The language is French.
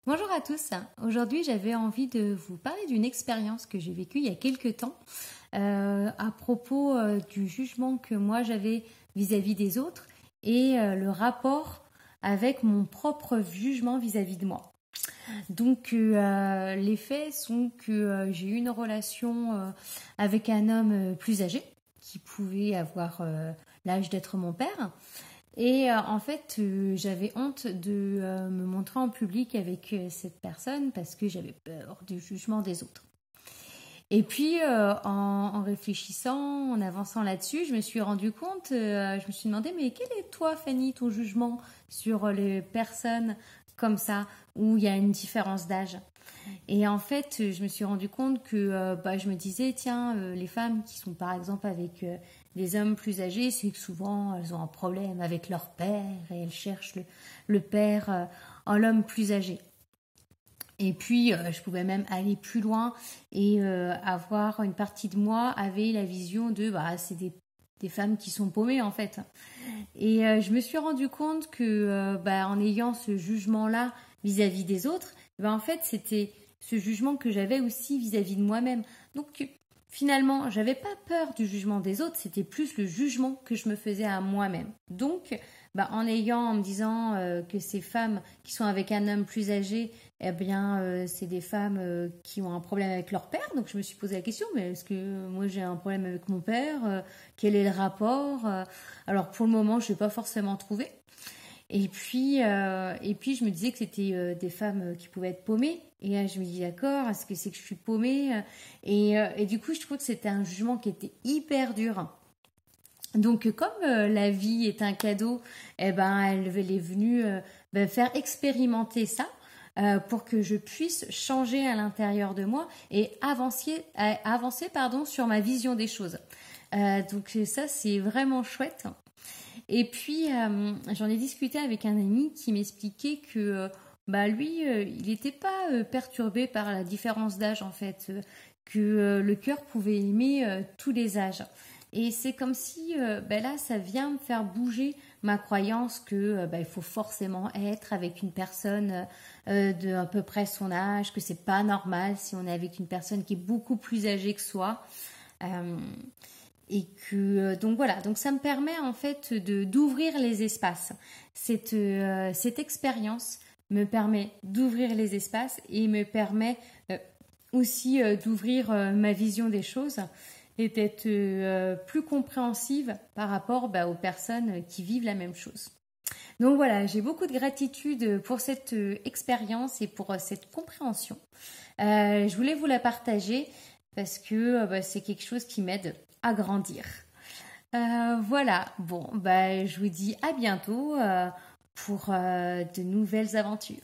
Bonjour à tous. Aujourd'hui, j'avais envie de vous parler d'une expérience que j'ai vécue il y a quelques temps à propos du jugement que moi j'avais vis-à-vis des autres et le rapport avec mon propre jugement vis-à-vis de moi. Donc, les faits sont que j'ai eu une relation avec un homme plus âgé qui pouvait avoir l'âge d'être mon père. Et en fait, j'avais honte de me montrer en public avec cette personne parce que j'avais peur du jugement des autres. Et puis, en réfléchissant, en avançant là-dessus, je me suis rendu compte, je me suis demandé, mais quel est toi, Fanny, ton jugement sur les personnes comme ça, où il y a une différence d'âge? Et en fait, je me suis rendu compte que je me disais, tiens, les femmes qui sont par exemple avec des hommes plus âgés, c'est que souvent elles ont un problème avec leur père et elles cherchent le père en l'homme plus âgé. Et puis, je pouvais même aller plus loin et avoir une partie de moi avait la vision de, c'est des femmes qui sont paumées en fait. Et je me suis rendu compte que en ayant ce jugement-là vis-à-vis des autres, en fait, c'était ce jugement que j'avais aussi vis-à-vis de moi-même. Donc, finalement, j'avais pas peur du jugement des autres, c'était plus le jugement que je me faisais à moi-même. Donc, en me disant que ces femmes qui sont avec un homme plus âgé, c'est des femmes qui ont un problème avec leur père. Donc, je me suis posé la question, mais est-ce que moi j'ai un problème avec mon père? Quel est le rapport? Alors, pour le moment, je n'ai pas forcément trouvé. Et puis, je me disais que c'était des femmes qui pouvaient être paumées. Et là, je me dis, d'accord, est-ce que c'est que je suis paumée? Et du coup, je trouve que c'était un jugement qui était hyper dur. Donc, comme la vie est un cadeau, elle est venue faire expérimenter ça pour que je puisse changer à l'intérieur de moi et avancer sur ma vision des choses. Donc, ça, c'est vraiment chouette. Et puis, j'en ai discuté avec un ami qui m'expliquait que lui, il n'était pas perturbé par la différence d'âge, en fait, que le cœur pouvait aimer tous les âges. Et c'est comme si, là, ça vient me faire bouger ma croyance que il faut forcément être avec une personne de à peu près son âge, que c'est pas normal si on est avec une personne qui est beaucoup plus âgée que soi. Et que donc voilà, donc ça me permet en fait d'ouvrir les espaces. Cette expérience me permet d'ouvrir les espaces et me permet aussi d'ouvrir ma vision des choses et d'être plus compréhensive par rapport aux personnes qui vivent la même chose. Donc voilà, j'ai beaucoup de gratitude pour cette expérience et pour cette compréhension. Je voulais vous la partager parce que c'est quelque chose qui m'aide à grandir. Voilà, bon, je vous dis à bientôt pour de nouvelles aventures.